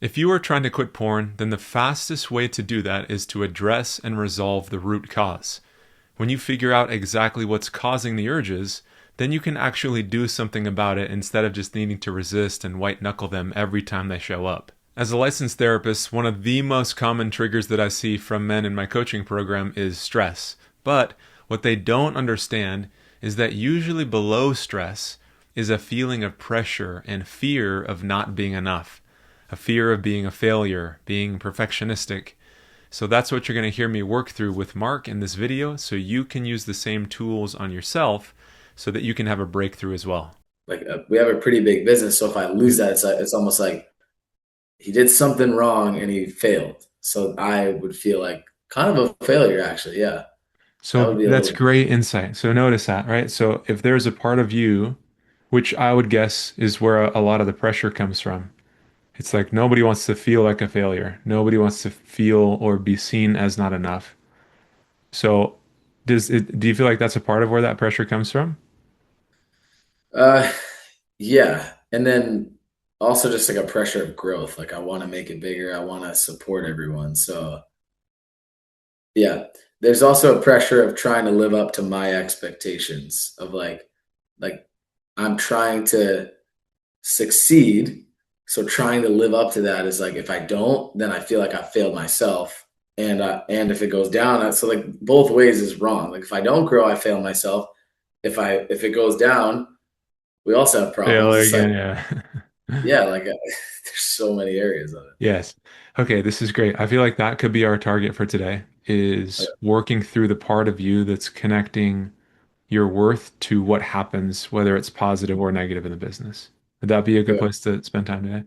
If you are trying to quit porn, then the fastest way to do that is to address and resolve the root cause. When you figure out exactly what's causing the urges, then you can actually do something about it instead of just needing to resist and white knuckle them every time they show up. As a licensed therapist, one of the most common triggers that I see from men in my coaching program is stress. But what they don't understand is that usually below stress is a feeling of pressure and fear of not being enough, a fear of being a failure, being perfectionistic. So that's what you're going to hear me work through with Mark in this video, so you can use the same tools on yourself so that you can have a breakthrough as well. Like we have a pretty big business, so if I lose that, it's almost like he did something wrong and he failed. So I would feel like kind of a failure, actually. Yeah, that So would be a that's little. great insight. So notice that, right? So if there's a part of you, which I would guess is where a lot of the pressure comes from, it's like nobody wants to feel like a failure. Nobody wants to feel or be seen as not enough. So do you feel like that's a part of where that pressure comes from? Uh, yeah, and then also just like a pressure of growth. Like I want to make it bigger. I want to support everyone. So yeah, there's also a pressure of trying to live up to my expectations of like I'm trying to succeed. So trying to live up to that is like if I don't, then I feel like I failed myself. And if it goes down, so like both ways is wrong. Like if I don't grow, I fail myself. If it goes down, we also have problems. Failure It's like again, yeah. yeah, like there's so many areas of it. Yes. Okay, this is great. I feel like that could be our target for today is working through the part of you that's connecting your worth to what happens, whether it's positive or negative in the business. Would that be a good Okay. place to spend time today?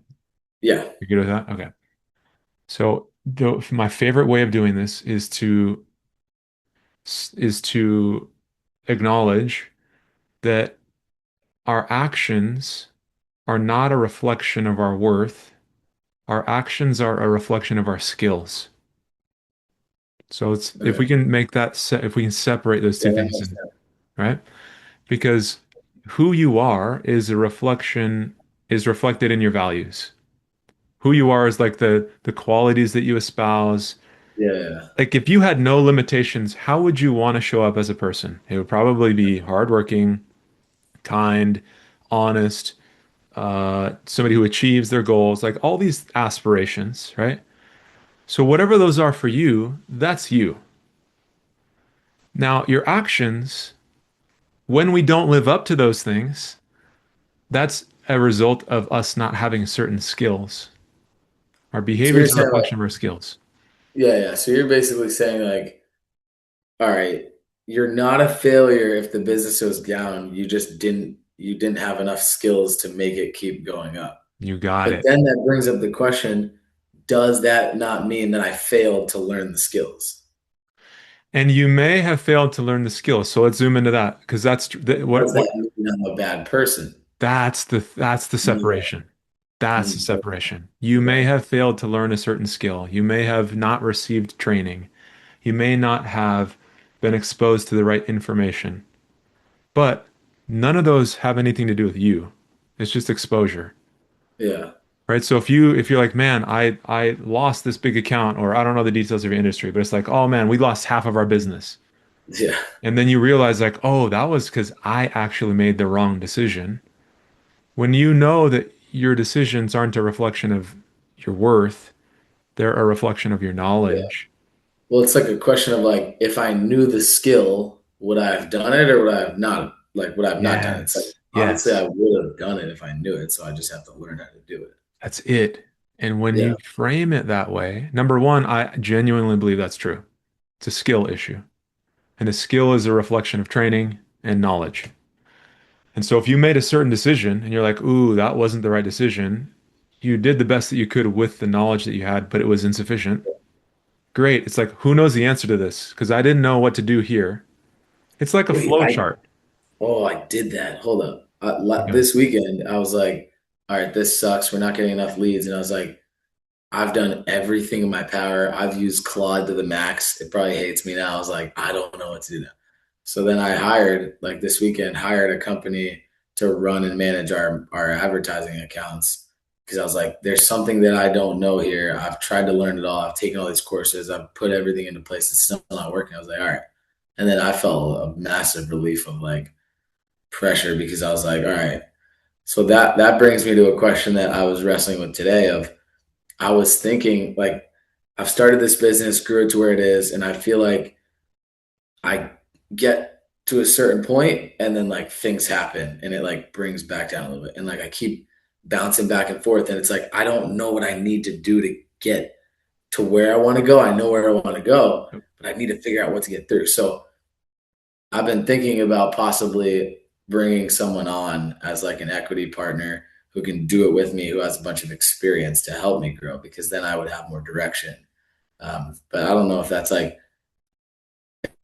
Yeah. You good with that? Okay. So my favorite way of doing this is to acknowledge that our actions are not a reflection of our worth. Our actions are a reflection of our skills. So it's if Okay. we can make that if we can separate those Yeah, two that things makes in, sense. right? Because who you are is a reflection is reflected in your values. Who you are is like the qualities that you espouse. Yeah. Like if you had no limitations, how would you want to show up as a person? It would probably be hardworking, kind, honest, somebody who achieves their goals, like all these aspirations, right? So whatever those are for you, that's you. Now, your actions, when we don't live up to those things, that's a result of us not having certain skills. Our So behavior you're is a saying like reflection of our skills. yeah. So you're basically saying like, all right, you're not a failure if the business goes down. You didn't have enough skills to make it keep going up. You got But it. then that brings up the question, does that not mean that I failed to learn the skills? And you may have failed to learn the skills. So let's zoom into that because Does that mean I'm a bad person? that's the Yeah. separation. That's the Mm, separation. You may okay. have failed to learn a certain skill. You may have not received training. You may not have been exposed to the right information. But none of those have anything to do with you. It's just exposure. Yeah. Right. So if you're like, man, I lost this big account, or I don't know the details of your industry, but it's like, oh man, we lost half of our business. Yeah. And then you realize like, oh, that was because I actually made the wrong decision. When you know that your decisions aren't a reflection of your worth, they're a reflection of your Yeah. knowledge. Well, it's like a question of like, if I knew the skill, would I have done it or would I have not? Like, would I have not done it? It's like, Yes. obviously, I Yes. would have done it if I knew it. So I just have to learn how to do it. That's it. And when Yeah. you frame it that way, number one, I genuinely believe that's true. It's a skill issue. And a skill is a reflection of training and knowledge. And so if you made a certain decision and you're like, ooh, that wasn't the right decision, you did the best that you could with the knowledge that you had, but it was insufficient. Great. It's like, who knows the answer to this? Because I didn't know what to do here. It's like a Wait, flow chart. I did that. Hold up. Okay. This weekend, I was like, all right, this sucks. We're not getting enough leads. And I was like, I've done everything in my power. I've used Claude to the max. It probably hates me now. I was like, I don't know what to do now. So then I hired, like this weekend, hired a company to run and manage our advertising accounts. because I was like, there's something that I don't know here. I've tried to learn it all. I've taken all these courses. I've put everything into place. It's still not working. I was like, all right. And then I felt a massive relief of like pressure because I was like, all right. So that brings me to a question that I was wrestling with today of I was thinking like I've started this business, grew it to where it is, and I feel like I get to a certain point and then like things happen and it like brings back down a little bit. And like I keep bouncing back and forth and it's like I don't know what I need to do to get to where I want to go. I know where I want to go, but I need to figure out what to get through. So I've been thinking about possibly bringing someone on as like an equity partner who can do it with me, who has a bunch of experience to help me grow, because then I would have more direction. But I don't know if that's like,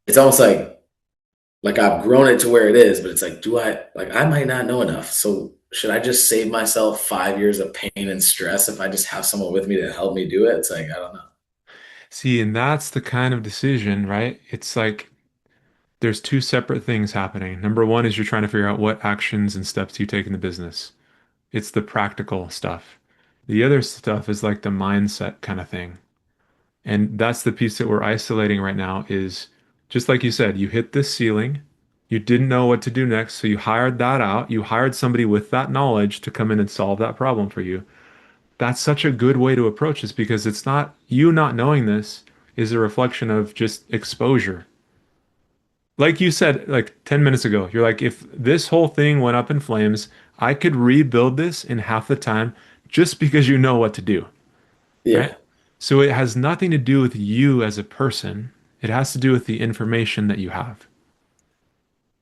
it's almost like I've grown it to where it is, but it's like, do I like I might not know enough. So should I just save myself 5 years of pain and stress if I just have someone with me to help me do it? It's like, I don't know. See, and that's the kind of decision, right? It's like there's two separate things happening. Number one is you're trying to figure out what actions and steps you take in the business. It's the practical stuff. The other stuff is like the mindset kind of thing. And that's the piece that we're isolating right now is just like you said, you hit this ceiling, you didn't know what to do next, so you hired that out. You hired somebody with that knowledge to come in and solve that problem for you. That's such a good way to approach this because it's not you not knowing this is a reflection of just exposure. Like you said like 10 minutes ago, you're like, if this whole thing went up in flames, I could rebuild this in half the time just because you know what to do, right? Yeah. So it has nothing to do with you as a person. It has to do with the information that you have.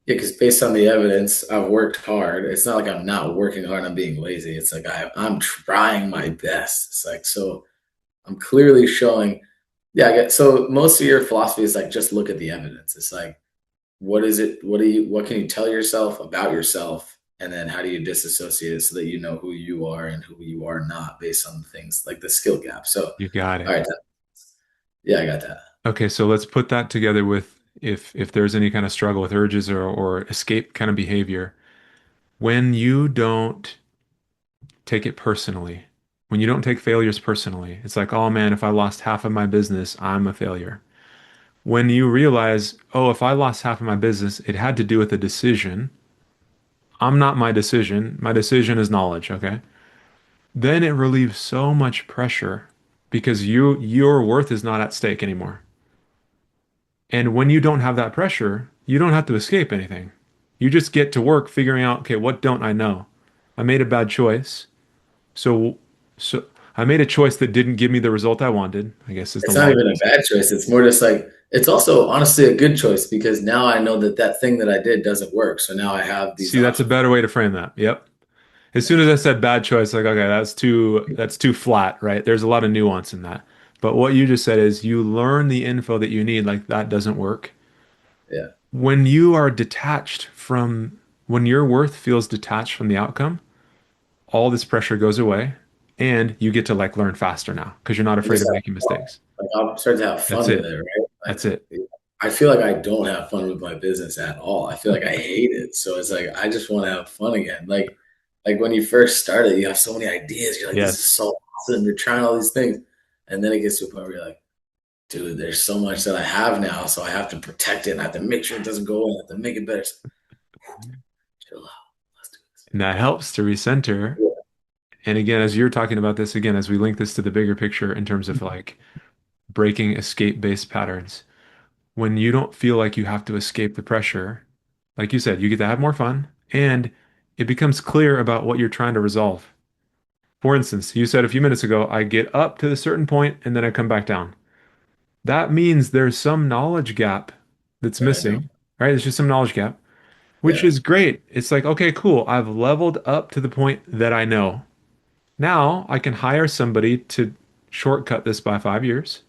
Yeah, because based on the evidence, I've worked hard. It's not like I'm not working hard, I'm being lazy. It's like I'm trying my best. It's like, so I'm clearly showing, yeah, I get, so most of your philosophy is like, just look at the evidence. It's like, what is it? What can you tell yourself about yourself? And then how do you disassociate it so that you know who you are and who you are not based on things like the skill gap. So, You got all it. right. Yeah, I got that. Okay, so let's put that together with if there's any kind of struggle with urges or escape kind of behavior. When you don't take it personally, when you don't take failures personally, it's like, oh man, if I lost half of my business, I'm a failure. When you realize, oh, if I lost half of my business, it had to do with a decision. I'm not my decision. My decision is knowledge, okay? Then it relieves so much pressure because your worth is not at stake anymore. And when you don't have that pressure, you don't have to escape anything. You just get to work figuring out, okay, what don't I know? I made a bad choice. So I made a choice that didn't give me the result I wanted, I guess is the It's not long. even a bad choice. It's more just like, it's also honestly a good choice because now I know that that thing that I did doesn't work. So now I have these See, that's a options. better way to frame that. Yep. As soon as I said bad choice, like, okay, that's too flat, right? There's a lot of nuance in that. But what you just said is you learn the info that you need, like that doesn't work. Yeah. When you are detached from, when your worth feels detached from the outcome, all this pressure goes away and you get to like learn faster now because you're not And afraid just of have making fun. mistakes. Like I'll start to have That's fun with it. it, right? That's it. Like I feel like I don't have fun with my business at all. I feel like I hate it. So it's like I just want to have fun again. Like when you first started, you have so many ideas. You're like, this is Yes. so awesome. You're trying all these things. And then it gets to a point where you're like, dude, there's so much that I have now, so I have to protect it and I have to make sure it doesn't go away. I have to make it better. So, chill out. Let's do And that helps to recenter. this. And again, as you're talking about this, again, as we link this to the bigger picture in terms of like breaking escape-based patterns, when you don't feel like you have to escape the pressure, like you said, you get to have more fun and it becomes clear about what you're trying to resolve. For instance, you said a few minutes ago, I get up to a certain point and then I come back down. That means there's some knowledge gap that's That I don't. missing, right? There's just some knowledge gap, which Yeah. is great. It's like, okay, cool. I've leveled up to the point that I know. Now I can hire somebody to shortcut this by 5 years.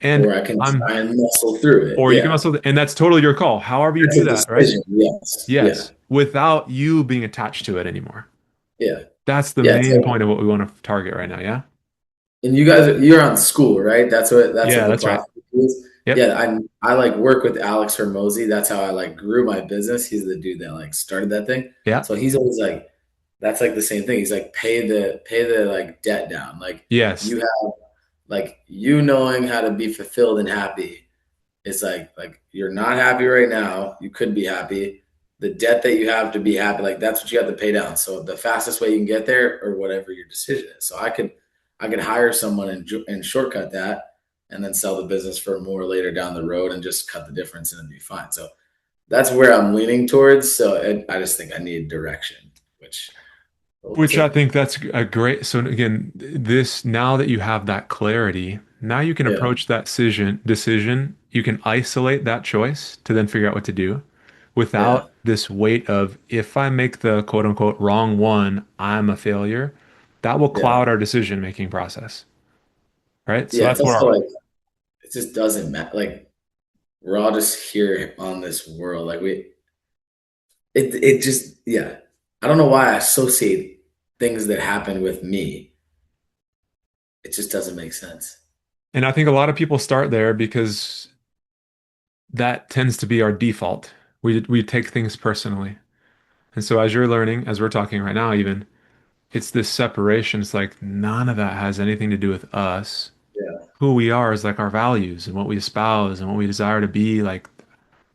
And Or I can I'm, try and muscle through it. or you can Yeah. also, and that's totally your call. However you That's do a that, right? decision. Yes. Yeah. Yes, without you being attached to it anymore. Yeah. That's the Yeah. It's main like, point of what we want to target right now. Yeah. and you're on school, right? That's what Yeah, the that's right. philosophy is. Yep. Yeah, I like work with Alex Hermosi. That's how I like grew my business. He's the dude that like started that thing. Yeah. So he's always like, that's like the same thing. He's like, pay the like debt down. Like Yes. you have like you knowing how to be fulfilled and happy is like you're not happy right now. You could be happy. The debt that you have to be happy, like that's what you have to pay down. So the fastest way you can get there, or whatever your decision is. So I could hire someone and shortcut that, and then sell the business for more later down the road, and just cut the difference and it'd be fine. So that's where I'm leaning towards. So I just think I need direction, which we'll Which I see. think that's a great. So again, this now that you have that clarity, now you can Yeah, approach that decision. You can isolate that choice to then figure out what to do yeah, without this weight of if I make the quote unquote wrong one, I'm a failure. That will yeah, cloud our decision making process, right? So yeah. that's It's what also our like it just doesn't matter. Like we're all just here on this world. Like it just yeah. I don't know why I associate things that happen with me. It just doesn't make sense. and I think a lot of people start there because that tends to be our default. We take things personally. And so as you're learning, as we're talking right now, even it's this separation. It's like none of that has anything to do with us. Yeah, Who we are is like our values and what we espouse and what we desire to be, like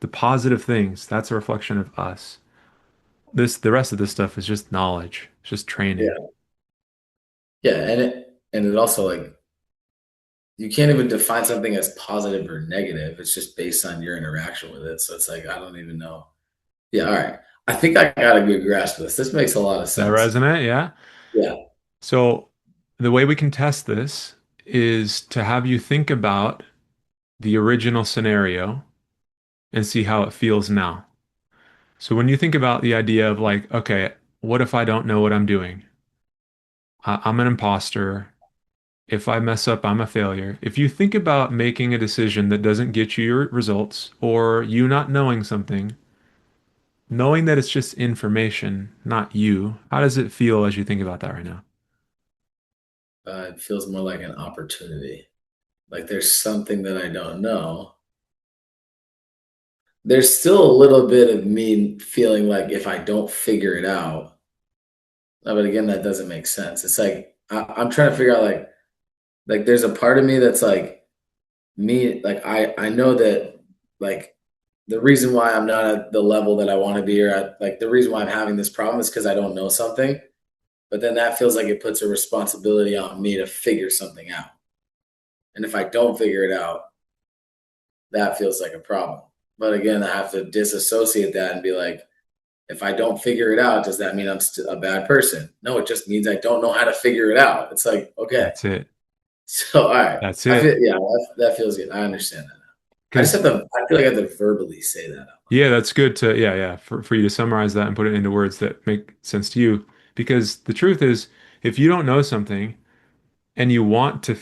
the positive things. That's a reflection of us. The rest of this stuff is just knowledge. It's just training. yeah, yeah. And it also like you can't even define something as positive or negative. It's just based on your interaction with it. So it's like I don't even know. Yeah, all right. I think I got a good grasp of this. This makes a lot of That sense. resonate? Yeah. Yeah. So the way we can test this is to have you think about the original scenario and see how it feels now. So when you think about the idea of like, okay, what if I don't know what I'm doing? I'm an imposter. If I mess up, I'm a failure. If you think about making a decision that doesn't get you your results or you not knowing something, knowing that it's just information, not you, how does it feel as you think about that right now? It feels more like an opportunity. Like there's something that I don't know. There's still a little bit of me feeling like if I don't figure it out, but again, that doesn't make sense. It's like I'm trying to figure out like there's a part of me that's like me, like I know that like the reason why I'm not at the level that I want to be, or at like the reason why I'm having this problem is because I don't know something. But then that feels like it puts a responsibility on me to figure something out. And if I don't figure it out, that feels like a problem. But again, I have to disassociate that and be like, if I don't figure it out, does that mean I'm a bad person? No, it just means I don't know how to figure it out. It's like, okay. That's it. So, all right. That's I feel, it. yeah, that feels good. I understand that now. I just Because have to, I feel like I have to verbally say that out loud. yeah, that's good to yeah, for you to summarize that and put it into words that make sense to you. Because the truth is, if you don't know something and you want to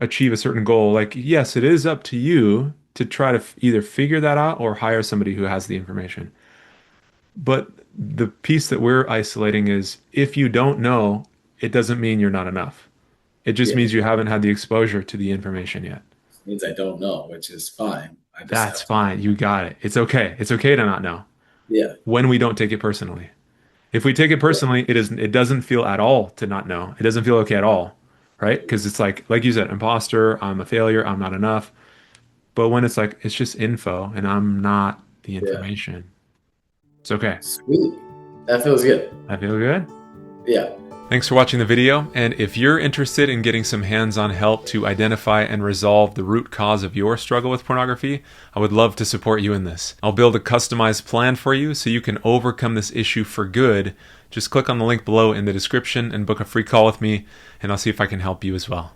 achieve a certain goal, like yes, it is up to you to try to either figure that out or hire somebody who has the information. But the piece that we're isolating is if you don't know, it doesn't mean you're not enough. It just Yeah, means you haven't had the exposure to the information yet. it means I don't know, which is fine. I just That's have to, fine. You got it. It's okay. It's okay to not know yeah, when we don't take it personally. If we take it yeah, personally, it doesn't feel at all to not know. It doesn't feel okay at all, right? Because it's like you said, imposter, I'm a failure, I'm not enough. But when it's like it's just info and I'm not the yeah. information, it's okay. Sweet. That feels good. I feel good. Yeah. Thanks for watching the video, and if you're interested in getting some hands-on help to identify and resolve the root cause of your struggle with pornography, I would love to support you in this. I'll build a customized plan for you so you can overcome this issue for good. Just click on the link below in the description and book a free call with me, and I'll see if I can help you as well.